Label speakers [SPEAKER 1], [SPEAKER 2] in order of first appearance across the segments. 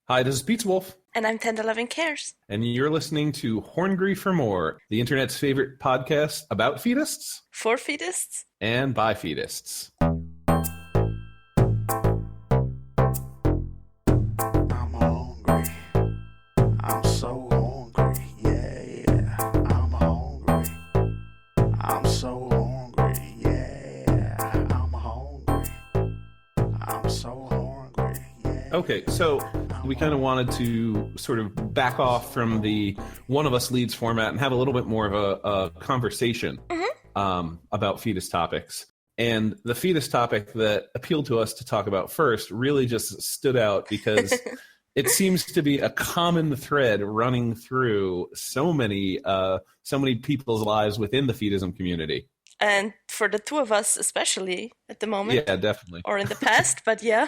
[SPEAKER 1] Hi, this is Pizzawolf,
[SPEAKER 2] And I'm Tender Loving Cares.
[SPEAKER 1] and you're listening to Horngry for More, the internet's favorite podcast about feedists
[SPEAKER 2] For feedists?
[SPEAKER 1] and by feedists.
[SPEAKER 3] I'm hungry. I'm so hungry. Yeah, I'm hungry. I'm so hungry. Yeah, I'm hungry. I'm so hungry. Yeah.
[SPEAKER 1] Okay, so we kind of wanted to sort of back off from the one of us leads format and have a little bit more of a conversation about fetus topics. And the fetus topic that appealed to us to talk about first really just stood out because it seems to be a common thread running through so many people's lives within the feedism community.
[SPEAKER 2] And for the two of us, especially at the moment.
[SPEAKER 1] Yeah, definitely.
[SPEAKER 2] Or in the past, but yeah.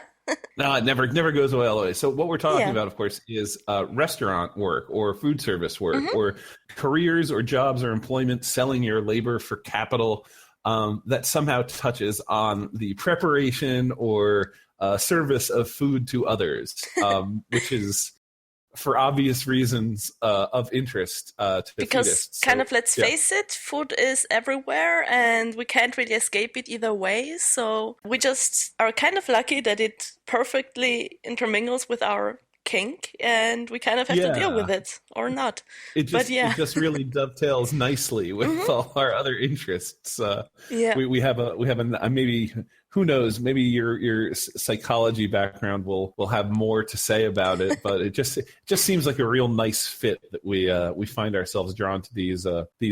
[SPEAKER 1] No, it never goes away all the way. So what we're talking
[SPEAKER 2] Yeah.
[SPEAKER 1] about, of course, is restaurant work or food service work or careers or jobs or employment, selling your labor for capital that somehow touches on the preparation or service of food to others, which is, for obvious reasons, of interest to
[SPEAKER 2] Because
[SPEAKER 1] feedists.
[SPEAKER 2] kind
[SPEAKER 1] So,
[SPEAKER 2] of, let's
[SPEAKER 1] yeah.
[SPEAKER 2] face it, food is everywhere and we can't really escape it either way. So we just are kind of lucky that it perfectly intermingles with our kink and we kind of have to deal with it or not.
[SPEAKER 1] It just,
[SPEAKER 2] But yeah.
[SPEAKER 1] it just really dovetails nicely with all our other interests.
[SPEAKER 2] Yeah.
[SPEAKER 1] We have a maybe, who knows, maybe your psychology background will have more to say about it, but it just seems like a real nice fit that we find ourselves drawn to these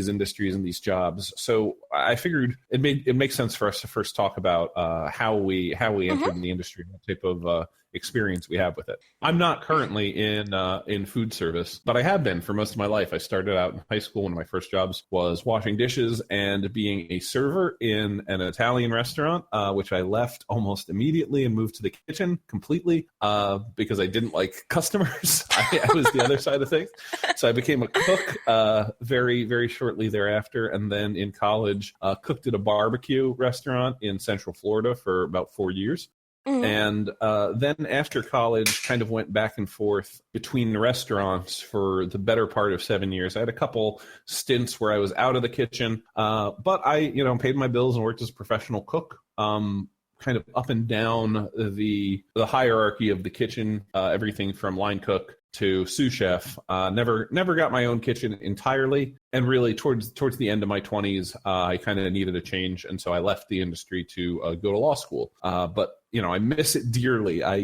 [SPEAKER 1] industries and these jobs. So I figured it makes sense for us to first talk about how we entered in the industry, what type of experience we have with it. I'm not currently in food service, but I have been for most of my life. I started out in high school. One of my first jobs was washing dishes and being a server in an Italian restaurant, which I left almost immediately and moved to the kitchen completely because I didn't like customers. I was the other side of things. So I became a cook very, very shortly thereafter. And then in college, cooked at a barbecue restaurant in Central Florida for about 4 years. And then after college, kind of went back and forth between restaurants for the better part of 7 years. I had a couple stints where I was out of the kitchen, but I, paid my bills and worked as a professional cook, kind of up and down the hierarchy of the kitchen, everything from line cook to sous chef. Never got my own kitchen entirely, and really towards the end of my 20s, I kind of needed a change, and so I left the industry to go to law school. But I miss it dearly. I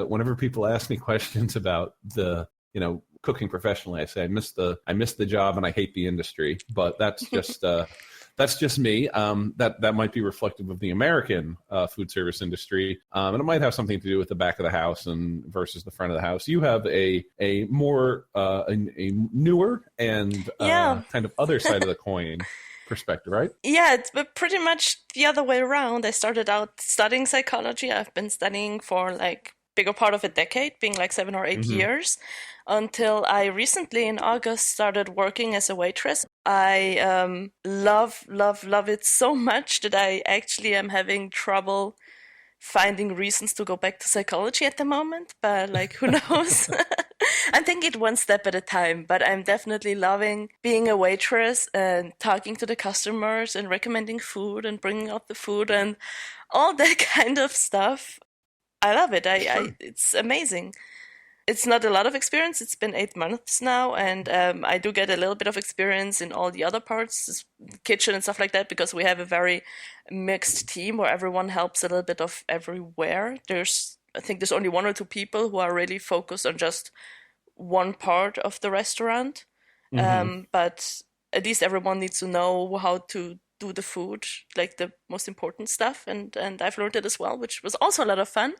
[SPEAKER 1] whenever people ask me questions about the cooking professionally, I say I miss the job and I hate the industry. But that's just that's just me. That might be reflective of the American food service industry, and it might have something to do with the back of the house and versus the front of the house. You have a more a newer and kind of other side of the coin perspective, right?
[SPEAKER 2] Yeah, it's pretty much the other way around. I started out studying psychology. I've been studying for like bigger part of a decade, being like 7 or 8 years, until I recently in August started working as a waitress. I love it so much that I actually am having trouble finding reasons to go back to psychology at the moment, but like who knows? I'm taking it one step at a time, but I'm definitely loving being a waitress and talking to the customers and recommending food and bringing out the food and all that kind of stuff. I love it. It's amazing. It's not a lot of experience. It's been 8 months now, and I do get a little bit of experience in all the other parts, kitchen and stuff like that, because we have a very mixed team where everyone helps a little bit of everywhere. I think there's only 1 or 2 people who are really focused on just one part of the restaurant, but at least everyone needs to know how to do the food, like the most important stuff, and I've learned it as well, which was also a lot of fun.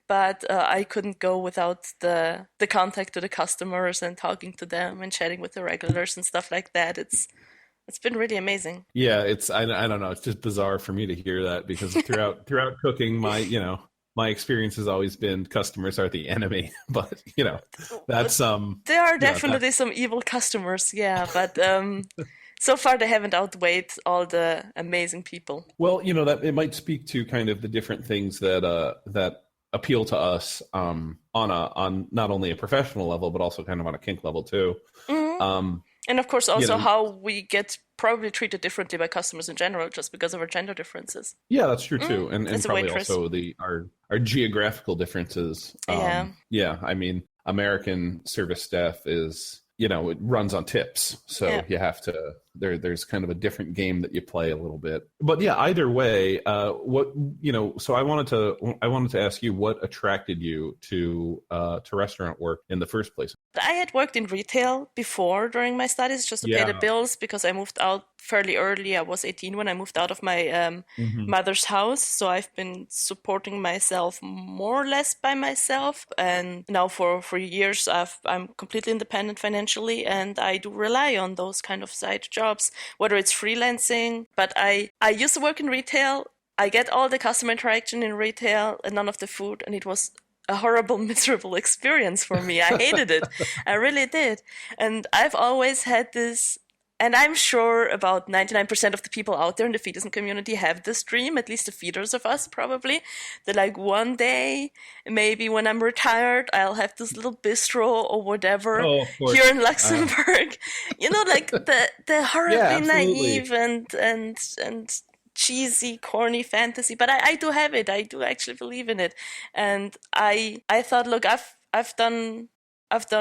[SPEAKER 2] But I couldn't go without the contact to the customers and talking to them and chatting with the regulars and stuff like that. It's been really amazing.
[SPEAKER 1] Yeah, I don't know. It's just bizarre for me to hear that because throughout cooking, my experience has always been customers are the enemy. But that's
[SPEAKER 2] There are definitely some evil customers, yeah, but so far they haven't outweighed all the amazing people.
[SPEAKER 1] Well, that it might speak to kind of the different things that appeal to us on not only a professional level but also kind of on a kink level too.
[SPEAKER 2] And of course, also
[SPEAKER 1] You know,
[SPEAKER 2] how we get probably treated differently by customers in general, just because of our gender differences.
[SPEAKER 1] yeah, that's true too, and
[SPEAKER 2] As a
[SPEAKER 1] probably
[SPEAKER 2] waitress.
[SPEAKER 1] also our geographical differences.
[SPEAKER 2] Yeah.
[SPEAKER 1] I mean, American service staff is, it runs on tips, so you have to. There's kind of a different game that you play a little bit, but yeah. Either way, So I wanted to ask you what attracted you to restaurant work in the first place.
[SPEAKER 2] I had worked in retail before during my studies just to pay the bills, because I moved out fairly early. I was 18 when I moved out of my mother's house. So I've been supporting myself more or less by myself. And now for years, I'm completely independent financially, and I do rely on those kind of side jobs, whether it's freelancing. But I used to work in retail. I get all the customer interaction in retail and none of the food. And it was a horrible, miserable experience for me. I hated it. I really did. And I've always had this, and I'm sure about 99% of the people out there in the feedism community have this dream, at least the feeders of us probably, that like one day, maybe when I'm retired, I'll have this little bistro or whatever here in Luxembourg. Like the horribly naive and cheesy, corny fantasy, but I do have it. I do actually believe in it, and I thought, look, I've done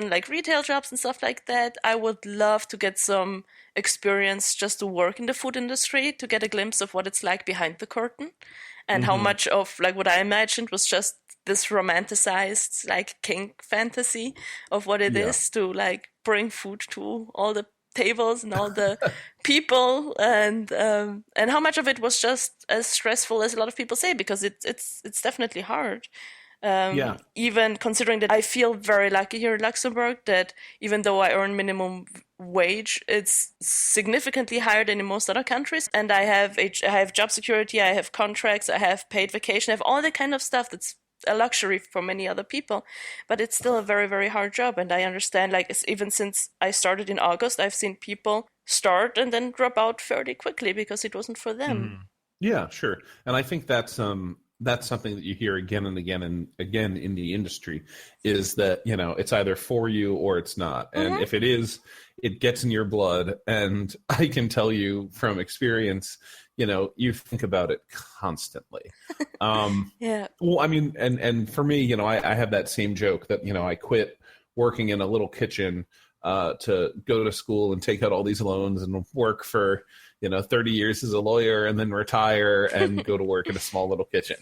[SPEAKER 2] like retail jobs and stuff like that. I would love to get some experience just to work in the food industry, to get a glimpse of what it's like behind the curtain, and how much of like what I imagined was just this romanticized like kink fantasy of what it is to like bring food to all the tables and all the people, and how much of it was just as stressful as a lot of people say, because it's definitely hard. Even considering that I feel very lucky here in Luxembourg, that even though I earn minimum wage, it's significantly higher than in most other countries, and I have job security, I have contracts, I have paid vacation, I have all the kind of stuff that's a luxury for many other people, but it's still a very, very hard job. And I understand, like, even since I started in August, I've seen people start and then drop out fairly quickly because it wasn't for them.
[SPEAKER 1] Yeah, sure. And I think that's something that you hear again and again and again in the industry, is that, it's either for you or it's not. And if it is, it gets in your blood. And I can tell you from experience, you think about it constantly. Well, I mean, and for me, I have that same joke that, I quit working in a little kitchen to go to school and take out all these loans and work for, 30 years as a lawyer and then retire and go to work in a small little kitchen.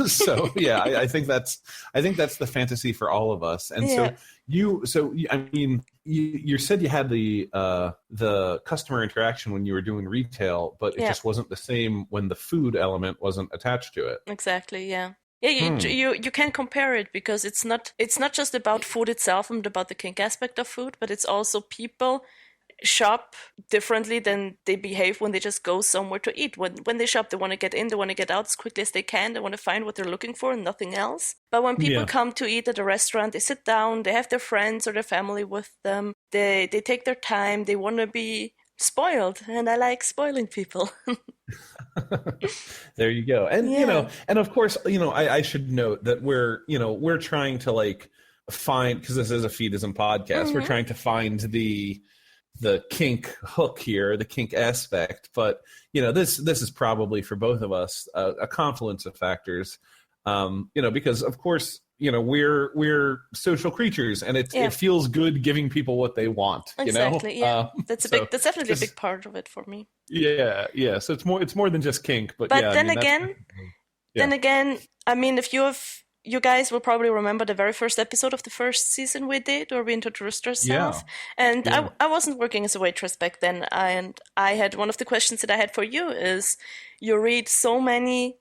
[SPEAKER 1] So yeah, I think that's the fantasy for all of us. And you said you had the customer interaction when you were doing retail, but it just wasn't the same when the food element wasn't attached to it.
[SPEAKER 2] Exactly. Yeah. Yeah, you can compare it, because it's not just about food itself and about the kink aspect of food, but it's also people shop differently than they behave when they just go somewhere to eat. When they shop, they want to get in, they want to get out as quickly as they can, they want to find what they're looking for and nothing else. But when people come to eat at a restaurant, they sit down, they have their friends or their family with them, they take their time, they want to be spoiled, and I like spoiling people.
[SPEAKER 1] There you go. And and of course, I should note that we're trying to like find, because this is a feedism podcast, we're trying to find the kink hook here, the kink aspect, but this is probably for both of us a confluence of factors, because of course we're social creatures, and it feels good giving people what they want.
[SPEAKER 2] Exactly. That's definitely a big part of it for me.
[SPEAKER 1] Yeah. So it's more than just kink, but
[SPEAKER 2] then again, I mean, if you guys will probably remember the very first episode of the first season we did, where we introduced ourselves. And I wasn't working as a waitress back then. And I had one of the questions that I had for you is, you read so many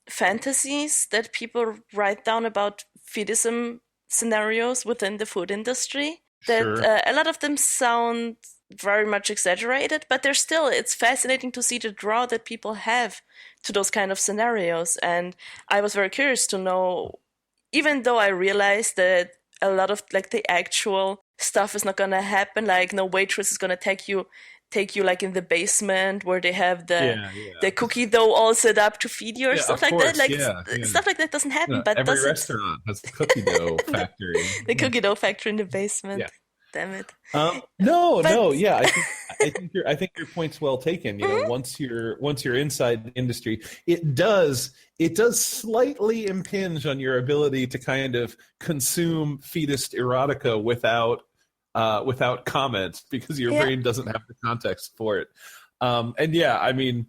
[SPEAKER 2] fantasies that people write down about feedism scenarios within the food industry, that a lot of them sound very much exaggerated, but it's fascinating to see the draw that people have to those kind of scenarios. And I was very curious to know, even though I realized that a lot of like the actual stuff is not going to happen, like no waitress is going to take you take you like in the basement where they have
[SPEAKER 1] Yeah,
[SPEAKER 2] the cookie dough all set up to feed you or
[SPEAKER 1] yeah,
[SPEAKER 2] stuff
[SPEAKER 1] of
[SPEAKER 2] like that.
[SPEAKER 1] course,
[SPEAKER 2] Like
[SPEAKER 1] yeah, yeah.
[SPEAKER 2] stuff like that doesn't happen, but
[SPEAKER 1] Every
[SPEAKER 2] does it?
[SPEAKER 1] restaurant has a cookie dough factory.
[SPEAKER 2] The cookie dough factory in the basement.
[SPEAKER 1] Yeah.
[SPEAKER 2] Damn it.
[SPEAKER 1] No,
[SPEAKER 2] But
[SPEAKER 1] no, yeah. I think your point's well taken. You know, once you're inside the industry, it does slightly impinge on your ability to kind of consume feedist erotica without comment, because your brain doesn't have the context for it. And yeah, I mean,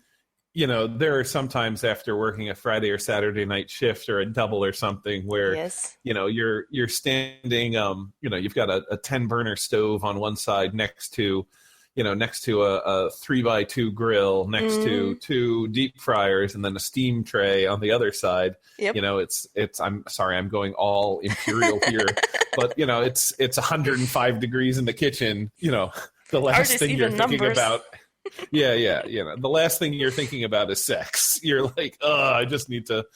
[SPEAKER 1] you know, there are sometimes after working a Friday or Saturday night shift or a double or something where, you know, you're standing, you know, you've got a 10 burner stove on one side next to a 3x2 grill, next to 2 deep fryers, and then a steam tray on the other side. You know, it's, I'm sorry, I'm going all imperial here, but you know, it's 105 degrees in the kitchen. You know, the last thing you're thinking about. Yeah. You know, the last thing you're thinking about is sex. You're like, oh, I just need to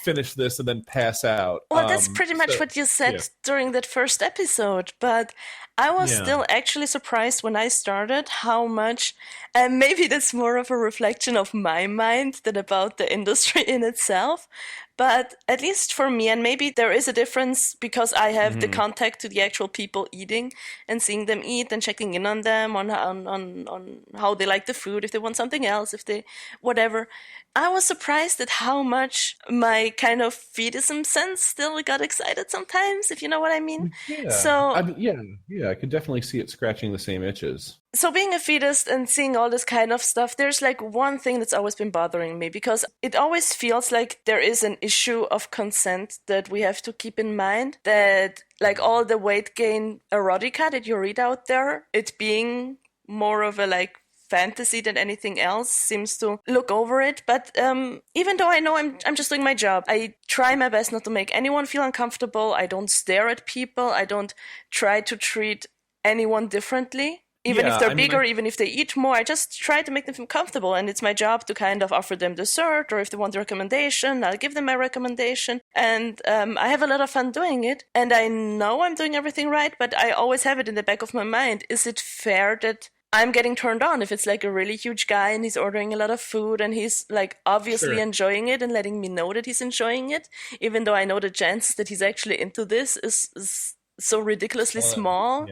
[SPEAKER 1] finish this and then pass out.
[SPEAKER 2] Well, that's pretty much what you said during that first episode, but I was still actually surprised when I started how much, and maybe that's more of a reflection of my mind than about the industry in itself. But at least for me, and maybe there is a difference because I have the contact to the actual people eating and seeing them eat and checking in on them on how they like the food, if they want something else, if they whatever. I was surprised at how much my kind of feedism-sense still got excited sometimes, if you know what I mean.
[SPEAKER 1] Yeah.
[SPEAKER 2] So
[SPEAKER 1] I could definitely see it scratching the same itches.
[SPEAKER 2] So being a feedist and seeing all this kind of stuff, there's like one thing that's always been bothering me, because it always feels like there is an issue of consent that we have to keep in mind, that like all the weight gain erotica that you read out there, it being more of a like fantasy than anything else, seems to look over it. But even though I know I'm just doing my job, I try my best not to make anyone feel uncomfortable. I don't stare at people. I don't try to treat anyone differently. Even if they're bigger, even if they eat more, I just try to make them feel comfortable. And it's my job to kind of offer them dessert, or if they want a recommendation, I'll give them my recommendation. And I have a lot of fun doing it. And I know I'm doing everything right, but I always have it in the back of my mind. Is it fair that I'm getting turned on if it's like a really huge guy and he's ordering a lot of food and he's like obviously enjoying it and letting me know that he's enjoying it, even though I know the chances that he's actually into this is so ridiculously small.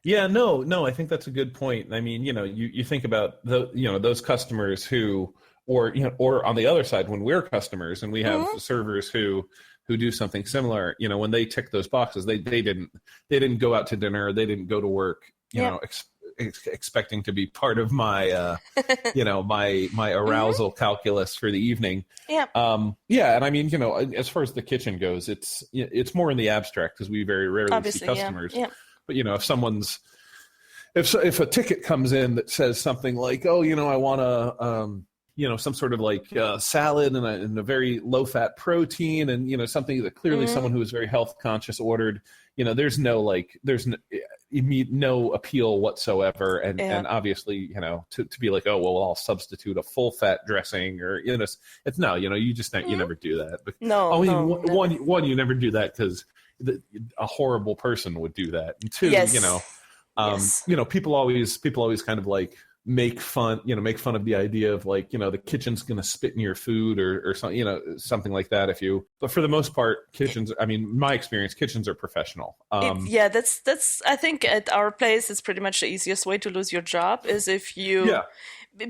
[SPEAKER 1] Yeah, no, I think that's a good point. I mean, you know, you think about those customers who, or on the other side, when we're customers and we have servers who do something similar, you know, when they tick those boxes, they didn't go out to dinner, they didn't go to work, you know, expecting to be part of my my arousal calculus for the evening. And I mean, you know, as far as the kitchen goes, it's more in the abstract because we very rarely see customers. But you know, if a ticket comes in that says something like, oh, you know, I want some sort of like salad and a very low fat protein, and you know, something that clearly someone who is very health conscious ordered, you know, there's no appeal whatsoever, and obviously, you know, to be like, oh well, I'll substitute a full fat dressing, or you know, it's no, you know, you just you never do that. But, one, you never do that because a horrible person would do that, and two, you know, you know, people always kind of like make fun of the idea of like, you know, the kitchen's gonna spit in your food or something, you know, something like that. But for the most part, kitchens, I mean, my experience, kitchens are professional.
[SPEAKER 2] That's I think at our place it's pretty much the easiest way to lose your job is if you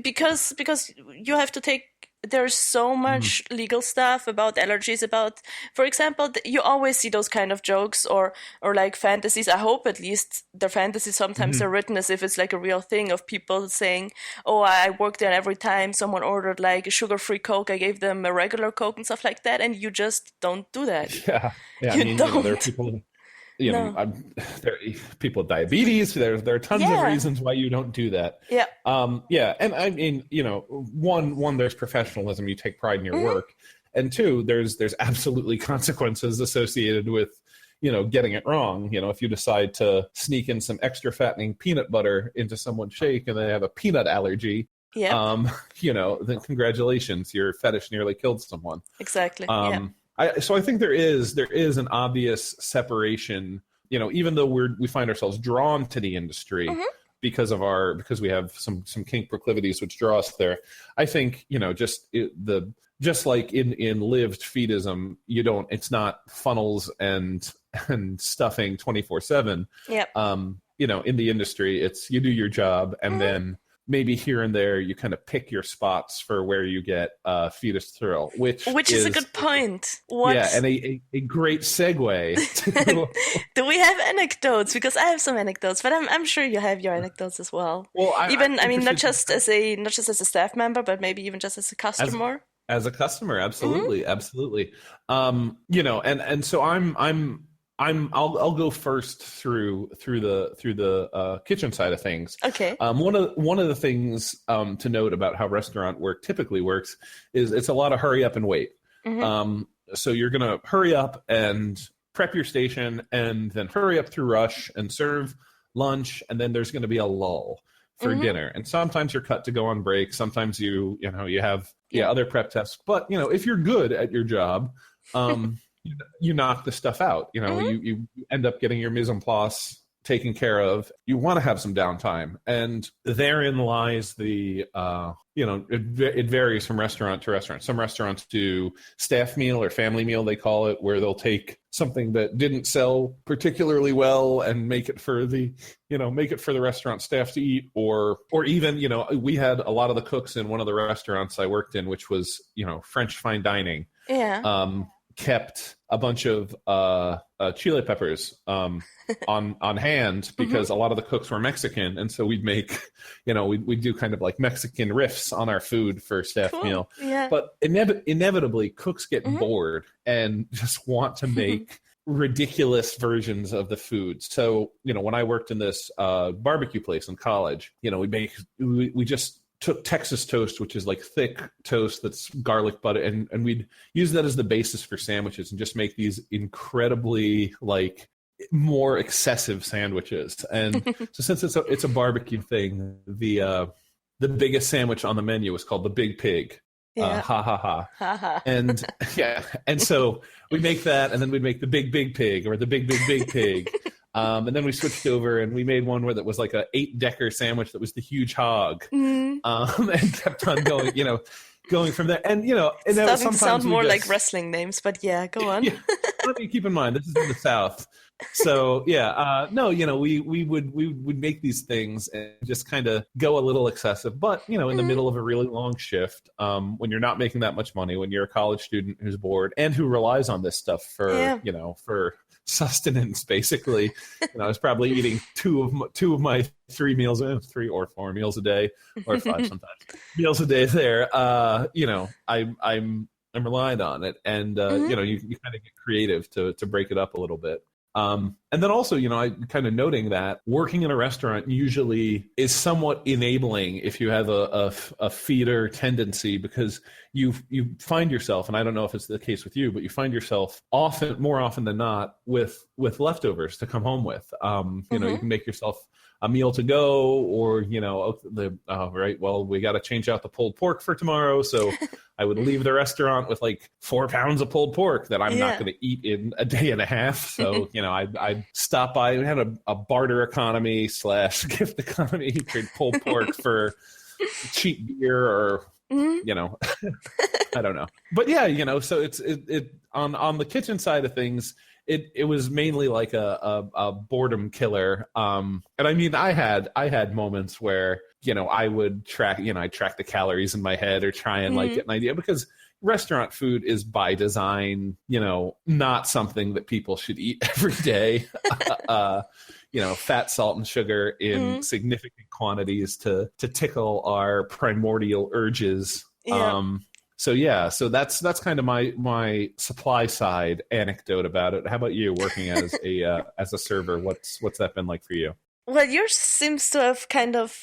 [SPEAKER 2] because you have to take, there's so much legal stuff about allergies, about, for example, you always see those kind of jokes or like fantasies. I hope at least they're fantasies. Sometimes they're written as if it's like a real thing of people saying, oh, I worked there, and every time someone ordered like a sugar-free Coke, I gave them a regular Coke and stuff like that. And you just don't do that.
[SPEAKER 1] Yeah. I mean, don't. You know, there are people... You know, there are people with diabetes. There are tons of reasons why you don't do that. And I mean, you know, one, there's professionalism. You take pride in your work, and two, there's absolutely consequences associated with, you know, getting it wrong. You know, if you decide to sneak in some extra fattening peanut butter into someone's shake and they have a peanut allergy, you know, then congratulations, your fetish nearly killed someone.
[SPEAKER 2] Exactly.
[SPEAKER 1] So I think there is an obvious separation, you know, even though we find ourselves drawn to the industry, because we have some kink proclivities which draw us there. I think, just like in lived feedism, it's not funnels and stuffing 24/7.
[SPEAKER 2] Yep.
[SPEAKER 1] In the industry, it's you do your job, and then maybe here and there you kind of pick your spots for where you get fetus thrill, which
[SPEAKER 2] is a good point.
[SPEAKER 1] And a great segue.
[SPEAKER 2] Do we have anecdotes? Because I have some anecdotes, but I'm sure you have your anecdotes as well.
[SPEAKER 1] Well,
[SPEAKER 2] not just as a staff member, but maybe even just as a customer.
[SPEAKER 1] As a customer, absolutely, absolutely. And so I'll go first through the kitchen side of things.
[SPEAKER 2] Okay.
[SPEAKER 1] One of the things to note about how restaurant work typically works is it's a lot of hurry up and wait. So you're gonna hurry up and prep your station, and then hurry up through rush and serve lunch, and then there's going to be a lull for dinner. And sometimes you're cut to go on break. Sometimes you have other prep tests. But if you're good at your job, you knock the stuff out. You end up getting your mise en place taken care of. You want to have some downtime, and therein lies the it varies from restaurant to restaurant. Some restaurants do staff meal or family meal, they call it, where they'll take something that didn't sell particularly well and make it for the restaurant staff to eat, or even we had a lot of the cooks in one of the restaurants I worked in, which was French fine dining.
[SPEAKER 2] Yeah.
[SPEAKER 1] Kept a bunch of chili peppers on hand because a lot of the cooks were Mexican, and so we'd make we'd do kind of like Mexican riffs on our food for staff meal.
[SPEAKER 2] Yeah.
[SPEAKER 1] But inevitably cooks get bored and just want to make ridiculous versions of the food. So when I worked in this barbecue place in college, we just took Texas toast, which is like thick toast that's garlic butter, and we'd use that as the basis for sandwiches and just make these incredibly like more excessive sandwiches. And so since it's a barbecue thing, the biggest sandwich on the menu was called the Big Pig.
[SPEAKER 2] Yeah.
[SPEAKER 1] Ha ha ha. And and so we make that, and then we'd make the Big Pig or the Big Pig. And then we switched over and we made one where that was like a 8-decker sandwich that was the huge hog, and kept on going from there. And
[SPEAKER 2] it doesn't sound more like wrestling names, but yeah, go on.
[SPEAKER 1] Let me keep in mind this is in the South, so we would make these things and just kind of go a little excessive, but in the middle of a really long shift, when you're not making that much money, when you're a college student who's bored and who relies on this stuff for sustenance, basically. I was probably eating two of my 3 meals, 3 or 4 meals a day, or 5 sometimes meals a day there. I'm relying on it, and you kind of get creative to break it up a little bit. And then also, I kind of noting that working in a restaurant usually is somewhat enabling if you have a feeder tendency, because you find yourself, and I don't know if it's the case with you, but you find yourself more often than not with leftovers to come home with. You can make yourself a meal to go, or right, well, we got to change out the pulled pork for tomorrow, so I would leave the restaurant with like 4 pounds of pulled pork that I'm not going to eat in a day and a half. So I'd stop by. We had a barter economy / gift economy, trade pulled pork for cheap beer, or I don't know. But so it's on the kitchen side of things. It was mainly like a boredom killer. And I mean, I had moments where, I would track the calories in my head, or try and like get an idea, because restaurant food is by design, not something that people should eat every day. Fat, salt, and sugar in significant quantities to tickle our primordial urges.
[SPEAKER 2] Yeah.
[SPEAKER 1] So that's kind of my supply side anecdote about it. How about you, working as a server? What's that been like for you?
[SPEAKER 2] Well, yours seems to have kind of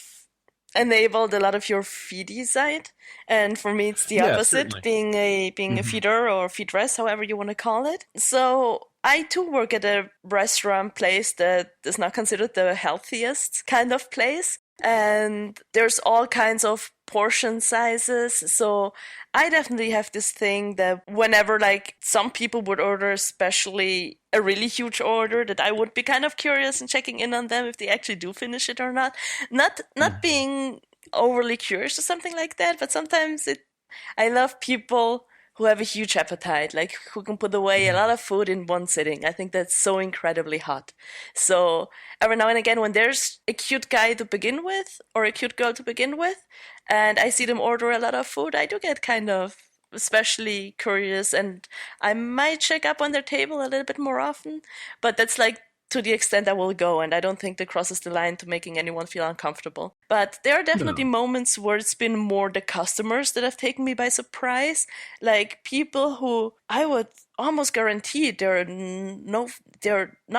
[SPEAKER 2] enabled a lot of your feedy side, and for me it's the opposite, certainly. being a feeder or feedress, however you want to call it. So I too work at a restaurant place that is not considered the healthiest kind of place. And there's all kinds of portion sizes. So I definitely have this thing that whenever like some people would order, especially a really huge order, that I would be kind of curious and checking in on them if they actually do finish it or not. Not being overly curious or something like that, but sometimes I love people who have a huge appetite, like who can put away a lot of food in one sitting. I think that's so incredibly hot. So every now and again, when there's a cute guy to begin with or a cute girl to begin with, and I see them order a lot of food, I do get kind of especially curious, and I might check up on their table a little bit more often. But that's like to the extent I will go, and I don't think that crosses the line to making anyone feel uncomfortable. But there are definitely moments where it's been more the customers that have taken me by surprise, like people who I would almost guarantee they're not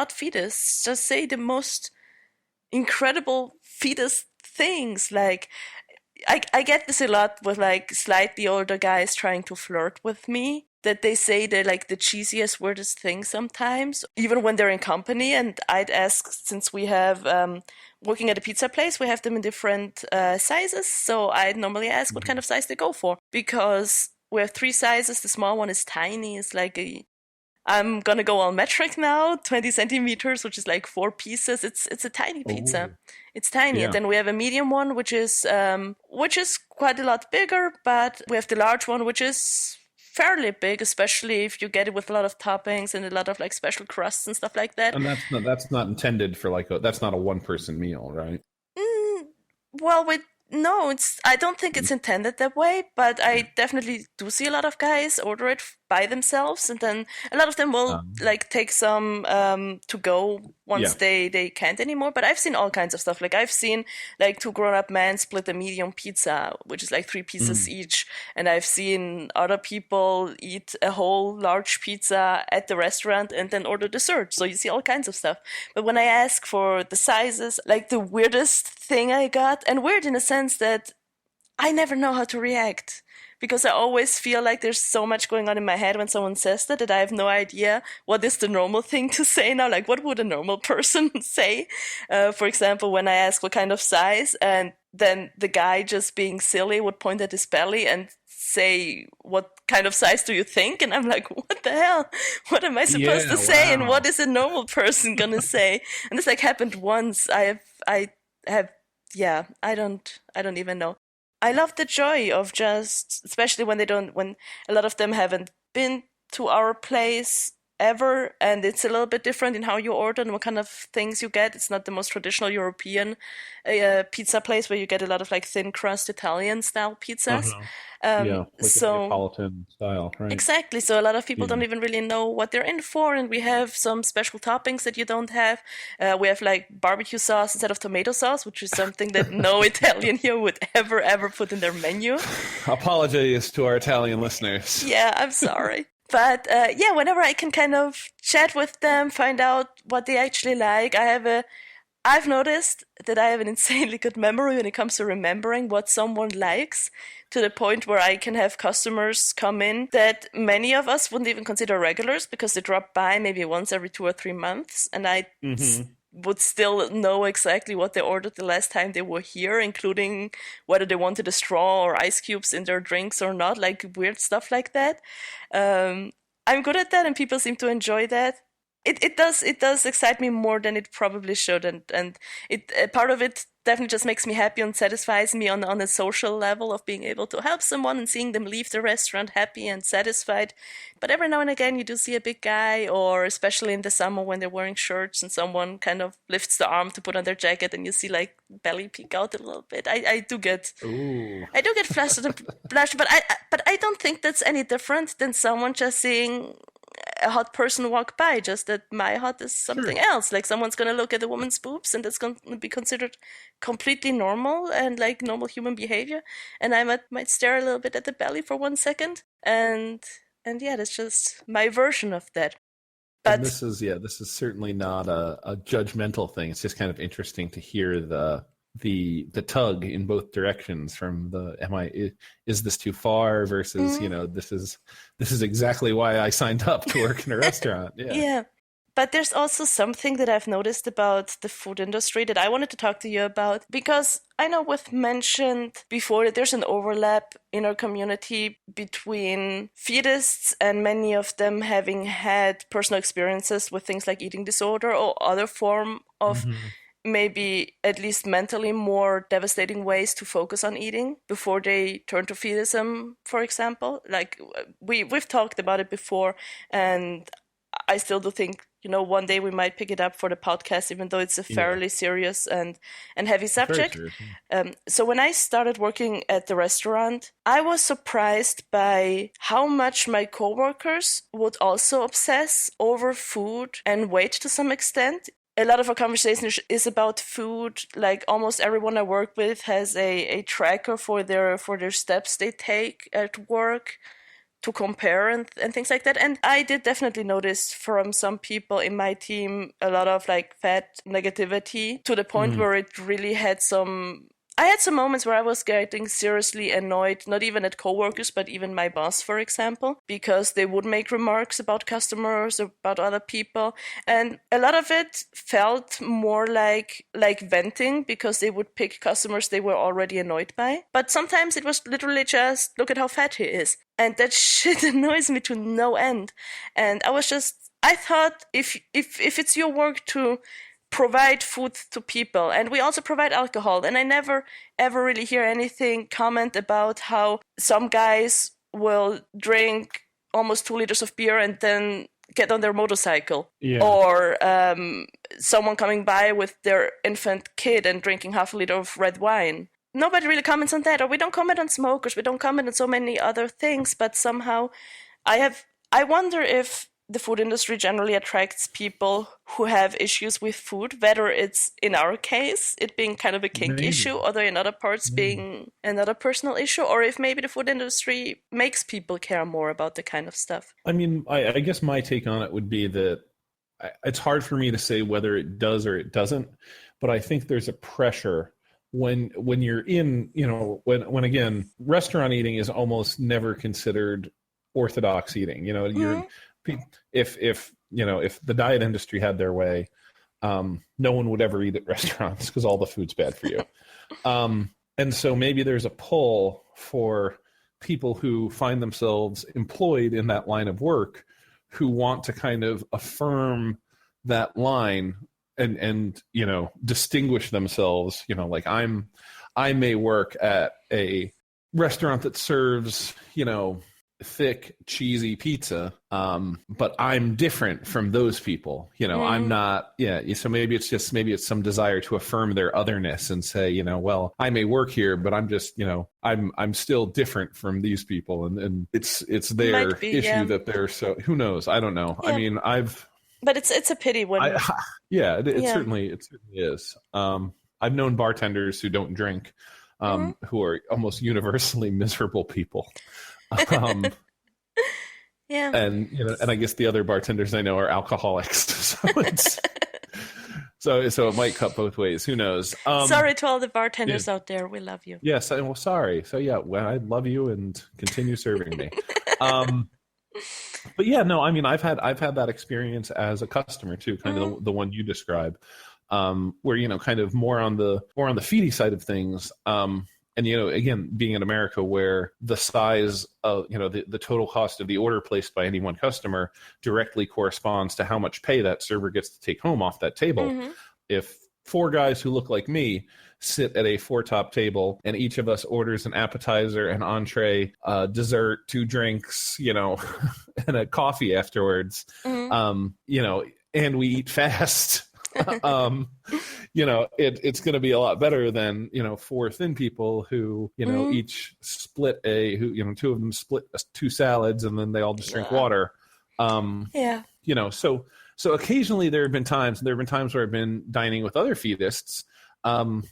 [SPEAKER 2] feedists, just say the most incredible feedist things. Like I get this a lot with like slightly older guys trying to flirt with me, that they say they're like the cheesiest, weirdest thing sometimes, even when they're in company. And I'd ask, since we have, working at a pizza place, we have them in different sizes. So I'd normally ask what kind of size they go for, because we have 3 sizes. The small one is tiny. It's like I'm gonna go all metric now, 20 centimeters, which is like 4 pieces. It's a tiny pizza. It's tiny. And then we have a medium one, which is quite a lot bigger, but we have the large one, which is fairly big, especially if you get it with a lot of toppings and a lot of like special crusts and stuff like that.
[SPEAKER 1] And that's not intended for like that's not a 1-person meal, right?
[SPEAKER 2] Well, no, I don't think it's intended that way, but I definitely do see a lot of guys order it by themselves, and then a lot of them will like take some to go once they can't anymore. But I've seen all kinds of stuff. Like I've seen like 2 grown-up men split a medium pizza, which is like 3 pieces each, and I've seen other people eat a whole large pizza at the restaurant and then order dessert. So you see all kinds of stuff. But when I ask for the sizes, like the weirdest thing I got, and weird in a sense that I never know how to react, because I always feel like there's so much going on in my head when someone says that I have no idea what is the normal thing to say now. Like, what would a normal person say? For example, when I ask what kind of size, and then the guy, just being silly, would point at his belly and say, what kind of size do you think? And I'm like, what the hell? What am I supposed to say? And what is a normal person gonna say? And this like happened once. I don't even know. I love the joy of just, especially when a lot of them haven't been to our place ever, and it's a little bit different in how you order and what kind of things you get. It's not the most traditional European pizza place where you get a lot of like thin crust Italian style pizzas.
[SPEAKER 1] Like Neapolitan style, right?
[SPEAKER 2] Exactly. So a lot of people don't even really know what they're in for, and we have some special toppings that you don't have. We have like barbecue sauce instead of tomato sauce, which is something that no Italian here would ever put in their menu. Apologies
[SPEAKER 1] to our Italian listeners.
[SPEAKER 2] Yeah, I'm sorry. But whenever I can kind of chat with them, find out what they actually like, I've noticed that I have an insanely good memory when it comes to remembering what someone likes, to the point where I can have customers come in that many of us wouldn't even consider regulars, because they drop by maybe once every 2 or 3 months, and I would still know exactly what they ordered the last time they were here, including whether they wanted a straw or ice cubes in their drinks or not, like weird stuff like that. I'm good at that, and people seem to enjoy that. It does excite me more than it probably should, and it part of it definitely just makes me happy and satisfies me on a social level of being able to help someone and seeing them leave the restaurant happy and satisfied. But every now and again you do see a big guy, or especially in the summer when they're wearing shirts and someone kind of lifts the arm to put on their jacket and you see like belly peek out a little bit. I do get flustered and blushed, but I don't think that's any different than someone just seeing a hot person walk by, just that my hot is something else. Like someone's gonna look at a woman's boobs and that's gonna be considered completely normal and like normal human behavior, and I might stare a little bit at the belly for 1 second, and yeah, that's just my version of that. But
[SPEAKER 1] and this is certainly not a judgmental thing. It's just kind of interesting to hear the tug in both directions, from is this too far versus this is exactly why I signed up to work in a restaurant. Yeah.
[SPEAKER 2] But there's also something that I've noticed about the food industry that I wanted to talk to you about, because I know we've mentioned before that there's an overlap in our community between feedists and many of them having had personal experiences with things like eating disorder or other form of maybe at least mentally more devastating ways to focus on eating before they turn to feedism, for example. Like we've talked about it before, and I still do think, one day we might pick it up for the podcast, even though it's a fairly serious and heavy subject. So when I started working at the restaurant, I was surprised by how much my coworkers would also obsess over food and weight to some extent. A lot of our conversation is about food. Like almost everyone I work with has a tracker for their steps they take at work to compare and things like that. And I did definitely notice from some people in my team a lot of like fat negativity to the point where it really had I had some moments where I was getting seriously annoyed, not even at coworkers, but even my boss, for example, because they would make remarks about customers, about other people. And a lot of it felt more like venting, because they would pick customers they were already annoyed by. But sometimes it was literally just, look at how fat he is. And that shit annoys me to no end. And I thought if it's your work to provide food to people, and we also provide alcohol, and I never ever really hear anything comment about how some guys will drink almost 2 liters of beer and then get on their motorcycle, or someone coming by with their infant kid and drinking half a liter of red wine. Nobody really comments on that, or we don't comment on smokers, we don't comment on so many other things, but somehow I wonder if the food industry generally attracts people who have issues with food, whether it's, in our case, it being kind of a kink issue, or in other parts being another personal issue, or if maybe the food industry makes people care more about the kind of stuff.
[SPEAKER 1] I mean, I guess my take on it would be that it's hard for me to say whether it does or it doesn't, but I think there's a pressure when you're in, when again, restaurant eating is almost never considered orthodox eating. You're if the diet industry had their way, no one would ever eat at restaurants because all the food's bad for you. And so maybe there's a pull for people who find themselves employed in that line of work who want to kind of affirm that line and distinguish themselves. Like I may work at a restaurant that serves, thick, cheesy pizza, but I'm different from those people. I'm not, so maybe it's some desire to affirm their otherness and say, well, I may work here, but I'm just, I'm still different from these people. And it's their issue that they're so, who knows? I don't know. Yeah. I mean,
[SPEAKER 2] but it's a pity when,
[SPEAKER 1] it certainly is. I've known bartenders who don't drink, who are almost universally miserable people. And I guess the other bartenders I know are alcoholics, so it might cut both ways. Who knows?
[SPEAKER 2] Sorry to all the bartenders out there. We love you.
[SPEAKER 1] Yes, well, sorry. So I love you and continue serving me. But I mean, I've had that experience as a customer too, kind of the one you describe, where kind of more on the feedy side of things. And, again, being in America where the size of, the total cost of the order placed by any one customer directly corresponds to how much pay that server gets to take home off that table. If 4 guys who look like me sit at a 4-top table and each of us orders an appetizer, an entree, dessert, 2 drinks, and a coffee afterwards, and we eat fast, it's going to be a lot better than 4 thin people who each split 2 of them split 2 salads and then they all just drink water. So occasionally there have been times where I've been dining with other feedists, and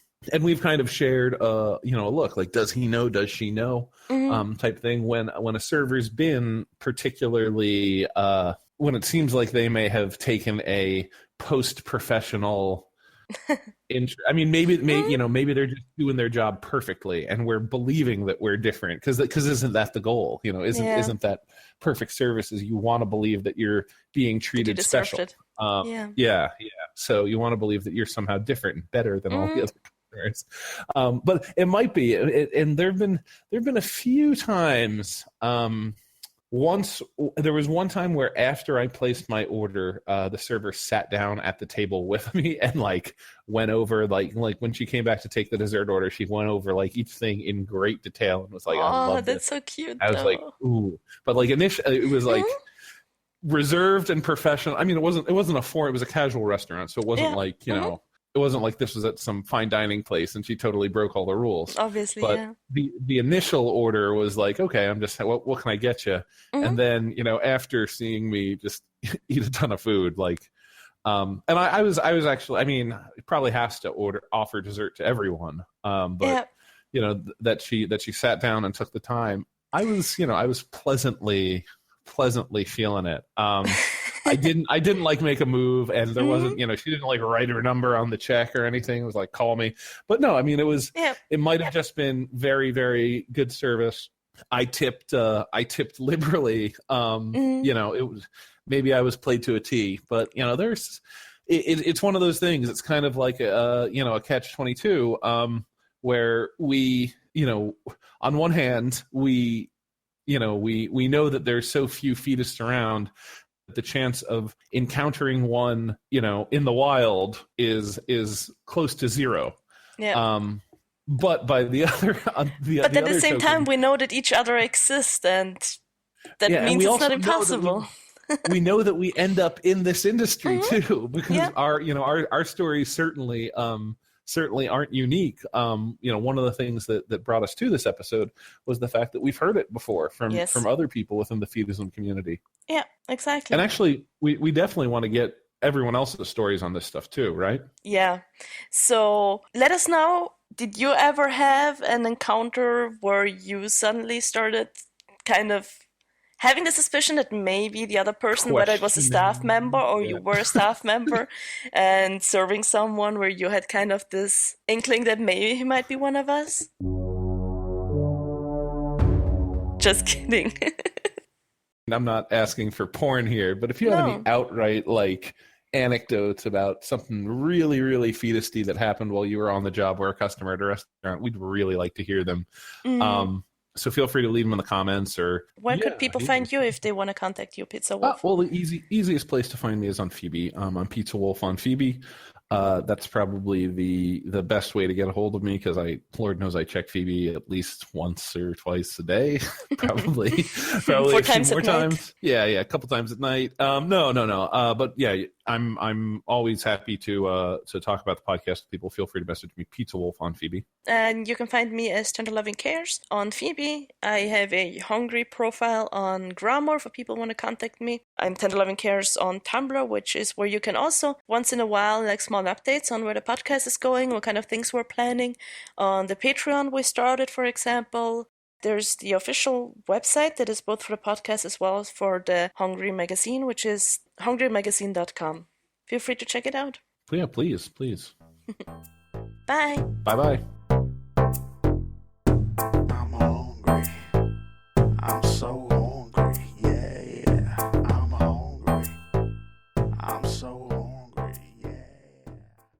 [SPEAKER 1] we've kind of shared look, like, does he know, does she know, type thing when a server's been particularly when it seems like they may have taken a post-professional I mean, maybe maybe they're just doing their job perfectly, and we're believing that we're different because isn't that the goal? Isn't that perfect service? Is you want to believe that you're being treated special? Yeah. So you want to believe that you're somehow different and better than all the other customers. But it might be, and there've been a few times. Once there was one time where after I placed my order, the server sat down at the table with me and went over like when she came back to take the dessert order, she went over each thing in great detail and was like, "I love
[SPEAKER 2] that's
[SPEAKER 1] this."
[SPEAKER 2] so cute.
[SPEAKER 1] I was like, "Ooh," but initially it was reserved and professional. I mean, it wasn't it was a casual restaurant, so it wasn't it wasn't like this was at some fine dining place and she totally broke all the rules.
[SPEAKER 2] Obviously,
[SPEAKER 1] but the initial order was like, okay, I'm just, what can I get you? And then, after seeing me just eat a ton of food, and I was actually, I mean, it probably has to offer dessert to everyone. But that she sat down and took the time. I was pleasantly feeling it. I didn't make a move, and there wasn't, she didn't write her number on the check or anything. It was like, call me. But no, I mean, it might have just been very, very good service. I tipped liberally. It was, maybe I was played to a T, but it's one of those things. It's kind of like a catch-22, where we, on one hand, we know that there's so few feedists around. The chance of encountering one, in the wild is close to zero.
[SPEAKER 2] Yeah.
[SPEAKER 1] But by the other,
[SPEAKER 2] but at the same time, we know that each other exists, and that means it's not impossible.
[SPEAKER 1] We know that we end up in this industry too, because our stories certainly aren't unique. One of the things that brought us to this episode was the fact that we've heard it before from other people within the feedism community.
[SPEAKER 2] Yeah, exactly.
[SPEAKER 1] And actually, we definitely want to get everyone else's stories on this stuff too, right?
[SPEAKER 2] Yeah. So let us know, did you ever have an encounter where you suddenly started kind of having the suspicion that maybe the other person, whether it was a staff member or you were a staff member, and serving someone where you had kind of this inkling that maybe he might be one of us? Just kidding.
[SPEAKER 1] I'm not asking for porn here, but if you have any outright anecdotes about something really, really feedisty that happened while you were on the job or a customer at a restaurant, we'd really like to hear them. So feel free to leave them in the comments. Or
[SPEAKER 2] where could people find you if they want to contact you, Pizzawolf?
[SPEAKER 1] Well, the easiest place to find me is on Phoebe. I'm Pizzawolf on Phoebe. That's probably the best way to get a hold of me, because Lord knows I check Phoebe at least once or twice a day, probably
[SPEAKER 2] 4 times
[SPEAKER 1] more
[SPEAKER 2] at
[SPEAKER 1] times.
[SPEAKER 2] Night.
[SPEAKER 1] Yeah, a couple times at night. No. But yeah, I'm always happy to talk about the podcast with people. Feel free to message me, Pizzawolf on Phoebe.
[SPEAKER 2] And you can find me as Tender Loving Cares on Phoebe. I have a Horngry profile on Grammar for people who want to contact me. I'm Tender Loving Cares on Tumblr, which is where you can also once in a while small updates on where the podcast is going, what kind of things we're planning. On the Patreon we started, for example. There's the official website that is both for the podcast as well as for the Horngry magazine, which is horngrymagazine.com. Feel free to check it out.
[SPEAKER 1] Yeah, please.
[SPEAKER 2] Bye.
[SPEAKER 1] Bye-bye.